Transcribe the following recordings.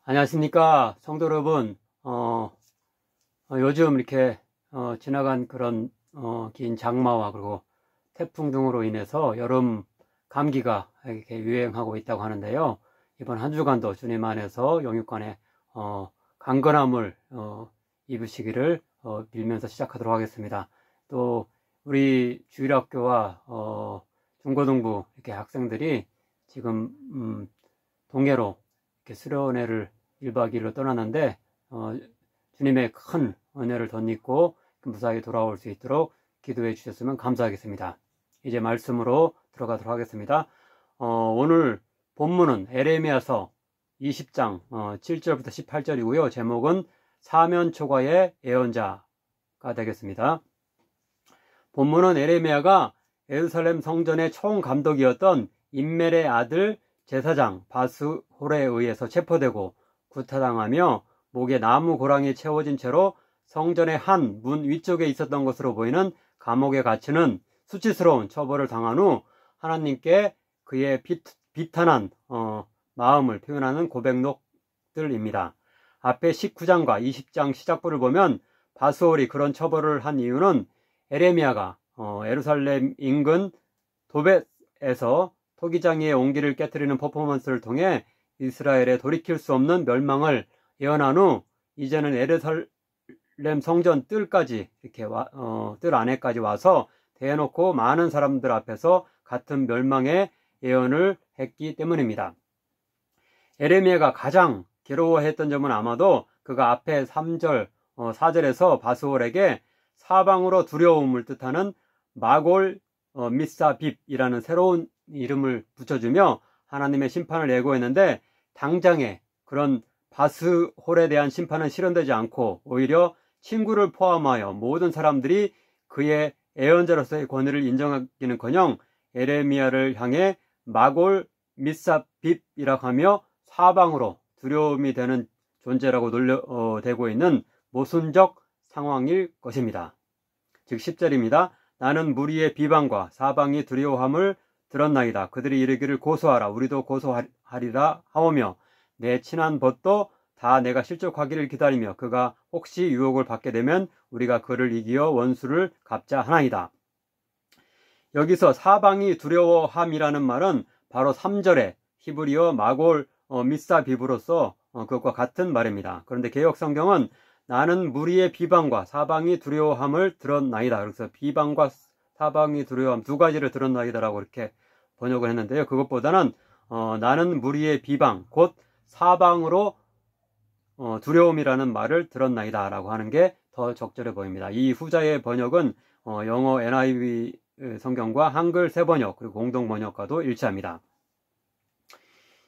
안녕하십니까 성도 여러분. 요즘 이렇게 지나간 그런 긴 장마와 그리고 태풍 등으로 인해서 여름 감기가 이렇게 유행하고 있다고 하는데요. 이번 한 주간도 주님 안에서 영육간에 강건함을 입으시기를 빌면서 시작하도록 하겠습니다. 또 우리 주일학교와 중고등부 이렇게 학생들이 지금 동해로 이렇게 수련회를 1박 2일로 떠났는데 주님의 큰 은혜를 덧입고 무사히 돌아올 수 있도록 기도해 주셨으면 감사하겠습니다. 이제 말씀으로 들어가도록 하겠습니다. 오늘 본문은 에레미야서 20장 7절부터 18절이고요. 제목은 사면초가의 예언자가 되겠습니다. 본문은 에레미야가 예루살렘 성전의 총감독이었던 임멜의 아들 제사장 바스홀에 의해서 체포되고 구타당하며 목에 나무 고랑이 채워진 채로 성전의 한 문 위쪽에 있었던 것으로 보이는 감옥에 갇히는 수치스러운 처벌을 당한 후 하나님께 그의 비탄한 마음을 표현하는 고백록들입니다. 앞에 19장과 20장 시작부를 보면 바스홀이 그런 처벌을 한 이유는 에레미야가 예루살렘 인근 도벳에서 토기장이의 옹기를 깨뜨리는 퍼포먼스를 통해 이스라엘의 돌이킬 수 없는 멸망을 예언한 후 이제는 예루살렘 성전 뜰까지 이렇게 뜰 안에까지 와서 대놓고 많은 사람들 앞에서 같은 멸망의 예언을 했기 때문입니다. 에레미야가 가장 괴로워했던 점은 아마도 그가 앞에 3절, 4절에서 바스홀에게 사방으로 두려움을 뜻하는 마골 미사빕이라는 새로운 이름을 붙여주며 하나님의 심판을 예고했는데 당장에 그런 바스홀에 대한 심판은 실현되지 않고 오히려 친구를 포함하여 모든 사람들이 그의 예언자로서의 권위를 인정하기는커녕 에레미야를 향해 마골 미사빕이라고 하며 사방으로 두려움이 되는 존재라고 놀려대고 있는 모순적 상황일 것입니다. 즉 10절입니다. 나는 무리의 비방과 사방이 두려워함을 들었나이다. 그들이 이르기를 고소하라. 우리도 고소하리라 하오며 내 친한 벗도 다 내가 실족하기를 기다리며 그가 혹시 유혹을 받게 되면 우리가 그를 이기어 원수를 갚자 하나이다. 여기서 사방이 두려워함이라는 말은 바로 3절의 히브리어 마골 미사빕으로서 그것과 같은 말입니다. 그런데 개역성경은 나는 무리의 비방과 사방이 두려워함을 들었나이다. 그래서 비방과 사방이 두려워함 두 가지를 들었나이다라고 이렇게 번역을 했는데요. 그것보다는 나는 무리의 비방 곧 사방으로 두려움이라는 말을 들었나이다 라고 하는 게 더 적절해 보입니다. 이 후자의 번역은 영어 NIV 성경과 한글 새번역 그리고 공동번역과도 일치합니다.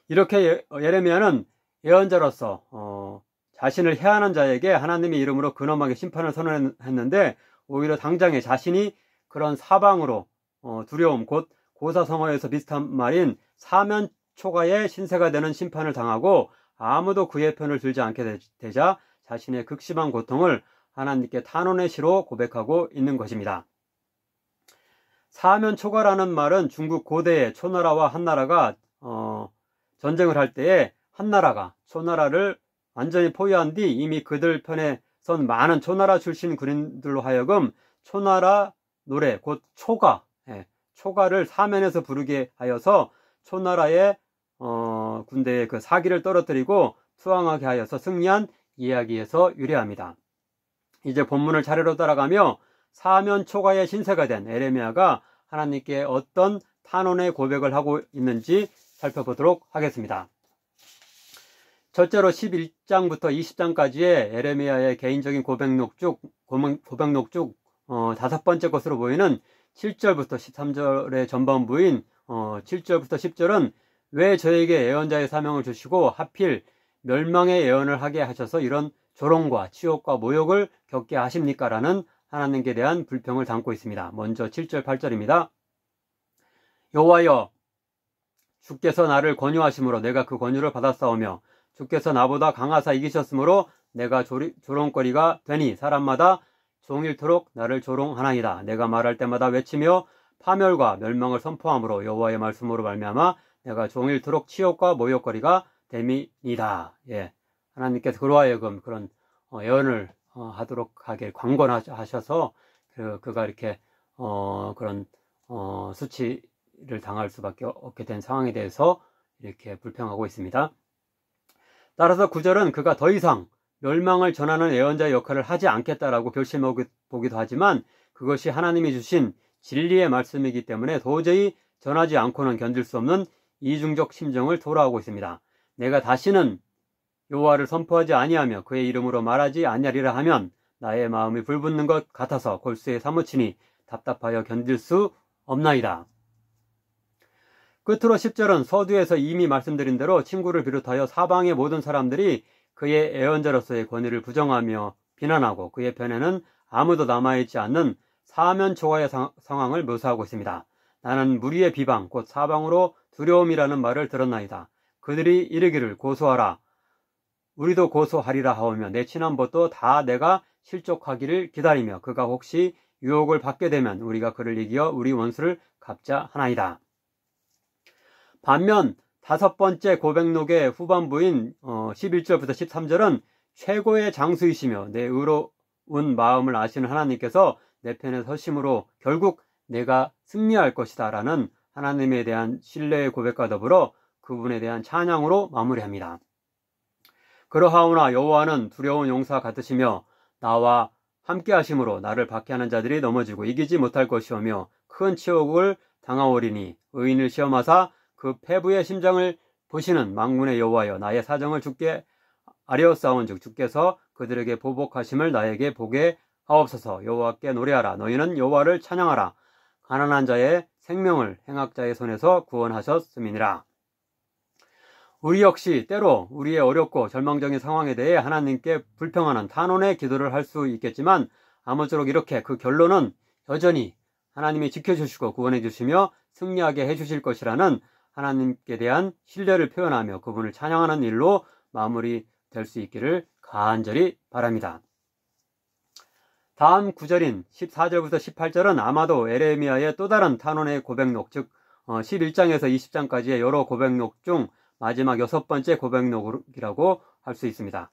이렇게 예레미야는 예언자로서 자신을 해하는 자에게 하나님의 이름으로 근엄하게 심판을 선언했는데 오히려 당장에 자신이 그런 사방으로 두려움 곧 고사성어에서 비슷한 말인 사면초가의 신세가 되는 심판을 당하고 아무도 그의 편을 들지 않게 되자 자신의 극심한 고통을 하나님께 탄원의 시로 고백하고 있는 것입니다. 사면초가라는 말은 중국 고대의 초나라와 한나라가 전쟁을 할 때에 한나라가 초나라를 완전히 포위한 뒤 이미 그들 편에 선 많은 초나라 출신 군인들로 하여금 초나라 노래 곧 초가를 사면에서 부르게 하여서 초나라의 군대의 그 사기를 떨어뜨리고 투항하게 하여서 승리한 이야기에서 유래합니다. 이제 본문을 차례로 따라가며 사면초가의 신세가 된 에레미야가 하나님께 어떤 탄원의 고백을 하고 있는지 살펴보도록 하겠습니다. 첫째로 11장부터 20장까지의 에레미야의 개인적인 고백록 쭉 다섯 번째 것으로 보이는 7절부터 13절의 전반부인 7절부터 10절은 왜 저에게 예언자의 사명을 주시고 하필 멸망의 예언을 하게 하셔서 이런 조롱과 치욕과 모욕을 겪게 하십니까? 라는 하나님께 대한 불평을 담고 있습니다. 먼저 7절 8절입니다. 여호와여 주께서 나를 권유하심으로 내가 그 권유를 받았사오며 주께서 나보다 강하사 이기셨으므로 내가 조롱거리가 되니 사람마다 종일토록 나를 조롱하나이다. 내가 말할 때마다 외치며 파멸과 멸망을 선포함으로 여호와의 말씀으로 말미암아 내가 종일토록 치욕과 모욕거리가 됨이니이다. 예, 하나님께서 그로 하여금 그런 예언을 하도록 하길 광권하셔서 그가 이렇게 그런 수치를 당할 수밖에 없게 된 상황에 대해서 이렇게 불평하고 있습니다. 따라서 9절은 그가 더 이상 멸망을 전하는 예언자의 역할을 하지 않겠다라고 결심해보기도 하지만 그것이 하나님이 주신 진리의 말씀이기 때문에 도저히 전하지 않고는 견딜 수 없는 이중적 심정을 토로하고 있습니다. 내가 다시는 여호와를 선포하지 아니하며 그의 이름으로 말하지 아니하리라 하면 나의 마음이 불붙는 것 같아서 골수에 사무치니 답답하여 견딜 수 없나이다. 끝으로 10절은 서두에서 이미 말씀드린 대로 친구를 비롯하여 사방의 모든 사람들이 그의 예언자로서의 권위를 부정하며 비난하고 그의 편에는 아무도 남아있지 않는 사면초가의 상황을 묘사하고 있습니다. 나는 무리의 비방 곧 사방으로 두려움이라는 말을 들었나이다. 그들이 이르기를 고소하라. 우리도 고소하리라 하오며 내 친한 벗도 다 내가 실족하기를 기다리며 그가 혹시 유혹을 받게 되면 우리가 그를 이기어 우리 원수를 갚자 하나이다. 반면 5번째 고백록의 후반부인 11절부터 13절은 최고의 장수이시며 내 의로운 마음을 아시는 하나님께서 내 편에 서심으로 결국 내가 승리할 것이다 라는 하나님에 대한 신뢰의 고백과 더불어 그분에 대한 찬양으로 마무리합니다. 그러하오나 여호와는 두려운 용사 같으시며 나와 함께 하심으로 나를 박해하는 자들이 넘어지고 이기지 못할 것이오며 큰 치욕을 당하오리니 의인을 시험하사 그 패부의 심정을 보시는 만군의 여호와여 나의 사정을 주께 아뢰었사온즉 주께서 그들에게 보복하심을 나에게 보게 하옵소서. 여호와께 노래하라. 너희는 여호와를 찬양하라. 가난한 자의 생명을 행악자의 손에서 구원하셨음이니라. 우리 역시 때로 우리의 어렵고 절망적인 상황에 대해 하나님께 불평하는 탄원의 기도를 할 수 있겠지만 아무쪼록 이렇게 그 결론은 여전히 하나님이 지켜주시고 구원해 주시며 승리하게 해주실 것이라는 하나님께 대한 신뢰를 표현하며 그분을 찬양하는 일로 마무리될 수 있기를 간절히 바랍니다. 다음 구절인 14절부터 18절은 아마도 에레미야의 또 다른 탄원의 고백록, 즉 11장에서 20장까지의 여러 고백록 중 마지막 6번째 고백록이라고 할 수 있습니다.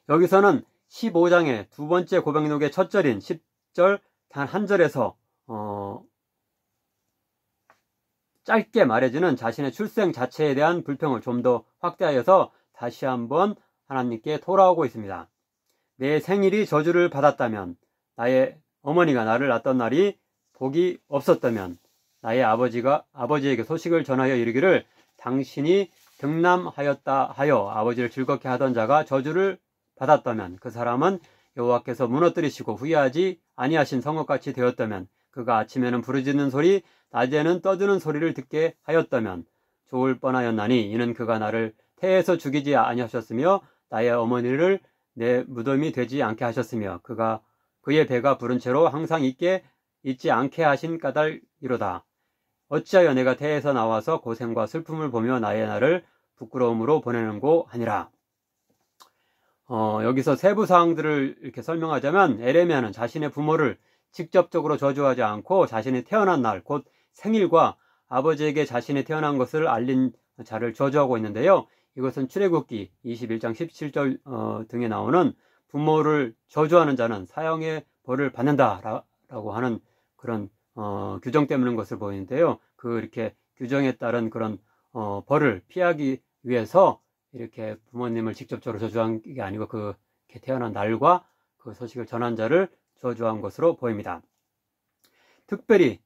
여기서는 15장의 두 번째 고백록의 첫 절인 10절 단 한 절에서 짧게 말해주는 자신의 출생 자체에 대한 불평을 좀 더 확대하여서 다시 한번 하나님께 토로하고 있습니다. 내 생일이 저주를 받았다면, 나의 어머니가 나를 낳던 날이 복이 없었다면, 나의 아버지에게 소식을 전하여 이르기를 당신이 등남하였다 하여 아버지를 즐겁게 하던 자가 저주를 받았다면, 그 사람은 여호와께서 무너뜨리시고 후회하지 아니하신 성읍같이 되었다면, 그가 아침에는 부르짖는 소리, 낮에는 떠드는 소리를 듣게 하였다면 좋을 뻔하였나니 이는 그가 나를 태에서 죽이지 아니하셨으며 나의 어머니를 내 무덤이 되지 않게 하셨으며 그의 배가 부른 채로 항상 있지 않게 하신 까닭이로다. 어찌하여 내가 태에서 나와서 고생과 슬픔을 보며 나의 날을 부끄러움으로 보내는고 하니라. 여기서 세부 사항들을 이렇게 설명하자면 에레미야는 자신의 부모를 직접적으로 저주하지 않고 자신이 태어난 날, 곧 생일과 아버지에게 자신이 태어난 것을 알린 자를 저주하고 있는데요. 이것은 출애굽기 21장 17절 등에 나오는 부모를 저주하는 자는 사형의 벌을 받는다라고 하는 그런 규정 때문인 것을 보이는데요. 이렇게 규정에 따른 그런 벌을 피하기 위해서 이렇게 부모님을 직접적으로 저주한 게 아니고 그렇게 태어난 날과 그 소식을 전한 자를 저주한 것으로 보입니다. 특별히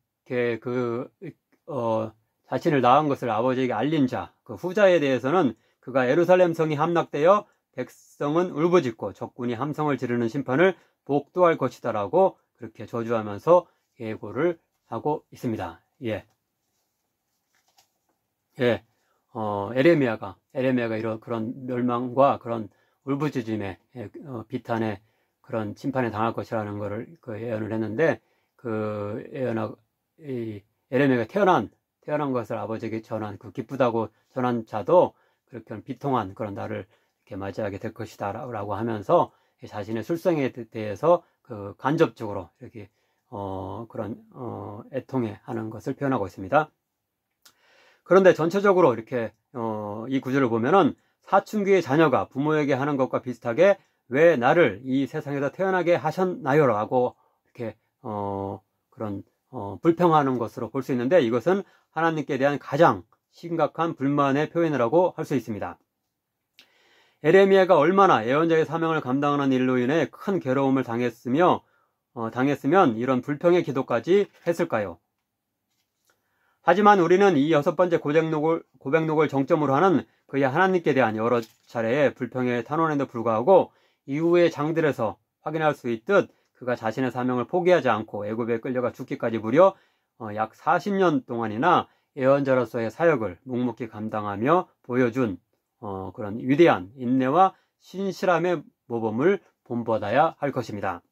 자신을 낳은 것을 아버지에게 알린 자, 그 후자에 대해서는 그가 예루살렘 성이 함락되어 백성은 울부짖고 적군이 함성을 지르는 심판을 복도할 것이다 라고 그렇게 저주하면서 예고를 하고 있습니다. 에레미야가 그런 멸망과 그런 울부짖음에 비탄에 그런 심판에 당할 것이라는 것을 예언을 했는데 에레미야가 태어난 것을 아버지에게 전한 기쁘다고 전한 자도 그렇게 비통한 그런 날을 이렇게 맞이하게 될 것이다 라고 하면서 자신의 출생에 대해서 간접적으로 이렇게 그런 애통해 하는 것을 표현하고 있습니다. 그런데 전체적으로 이렇게 이 구절을 보면은 사춘기의 자녀가 부모에게 하는 것과 비슷하게 왜 나를 이 세상에서 태어나게 하셨나요? 라고 이렇게 불평하는 것으로 볼 수 있는데, 이것은 하나님께 대한 가장 심각한 불만의 표현이라고 할 수 있습니다. 에레미야가 얼마나 예언자의 사명을 감당하는 일로 인해 큰 괴로움을 당했으면 이런 불평의 기도까지 했을까요? 하지만 우리는 이 6번째 고백록을 정점으로 하는 그의 하나님께 대한 여러 차례의 불평의 탄원에도 불구하고 이후의 장들에서 확인할 수 있듯 그가 자신의 사명을 포기하지 않고 애굽에 끌려가 죽기까지 무려 약 40년 동안이나 예언자로서의 사역을 묵묵히 감당하며 보여준 그런 위대한 인내와 신실함의 모범을 본받아야 할 것입니다.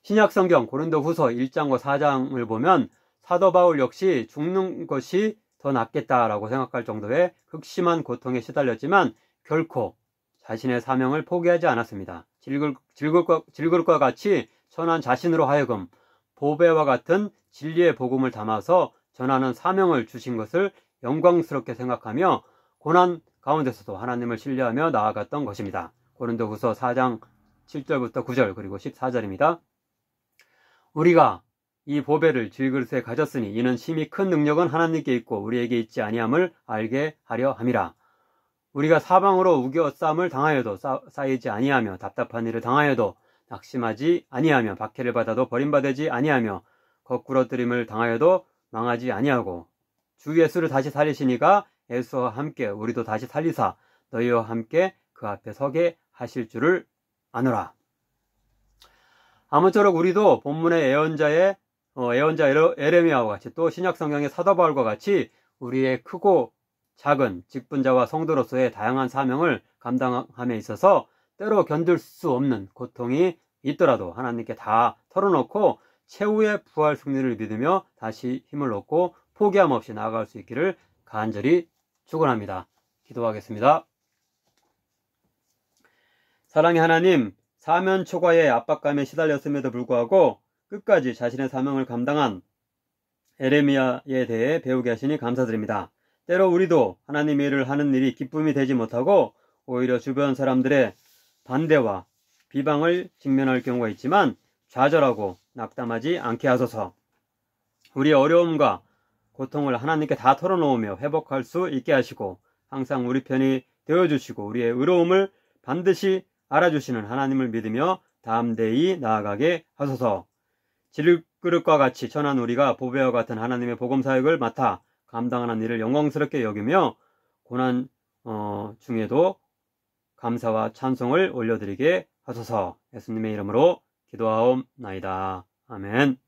신약성경 고린도후서 1장과 4장을 보면 사도 바울 역시 죽는 것이 더 낫겠다라고 생각할 정도의 극심한 고통에 시달렸지만 결코 자신의 사명을 포기하지 않았습니다. 질글과 같이 전한 자신으로 하여금 보배와 같은 진리의 복음을 담아서 전하는 사명을 주신 것을 영광스럽게 생각하며 고난 가운데서도 하나님을 신뢰하며 나아갔던 것입니다. 고린도후서 4장 7절부터 9절 그리고 14절입니다. 우리가 이 보배를 질그릇에 가졌으니 이는 심히 큰 능력은 하나님께 있고 우리에게 있지 아니함을 알게 하려 함이라. 우리가 사방으로 우겨쌈을 당하여도 쌓이지 아니하며 답답한 일을 당하여도 낙심하지 아니하며 박해를 받아도 버림받지 아니하며 거꾸러뜨림을 당하여도 망하지 아니하고 주 예수를 다시 살리시니가 예수와 함께 우리도 다시 살리사 너희와 함께 그 앞에 서게 하실 줄을 아노라. 아무쪼록 우리도 본문의 예언자 에레미야와 같이 또 신약성경의 사도 바울과 같이 우리의 크고 작은 직분자와 성도로서의 다양한 사명을 감당함에 있어서 때로 견딜 수 없는 고통이 있더라도 하나님께 다 털어놓고 최후의 부활 승리를 믿으며 다시 힘을 얻고 포기함 없이 나아갈 수 있기를 간절히 축원합니다. 기도하겠습니다. 사랑의 하나님, 사면 초과의 압박감에 시달렸음에도 불구하고 끝까지 자신의 사명을 감당한 에레미야에 대해 배우게 하시니 감사드립니다. 때로 우리도 하나님의 일을 하는 일이 기쁨이 되지 못하고 오히려 주변 사람들의 반대와 비방을 직면할 경우가 있지만 좌절하고 낙담하지 않게 하소서. 우리의 어려움과 고통을 하나님께 다 털어놓으며 회복할 수 있게 하시고 항상 우리 편이 되어주시고 우리의 의로움을 반드시 알아주시는 하나님을 믿으며 담대히 나아가게 하소서. 질그릇과 같이 전한 우리가 보배와 같은 하나님의 복음 사역을 맡아 감당하는 일을 영광스럽게 여기며 고난 중에도 감사와 찬송을 올려드리게 하소서. 예수님의 이름으로 기도하옵나이다. 아멘.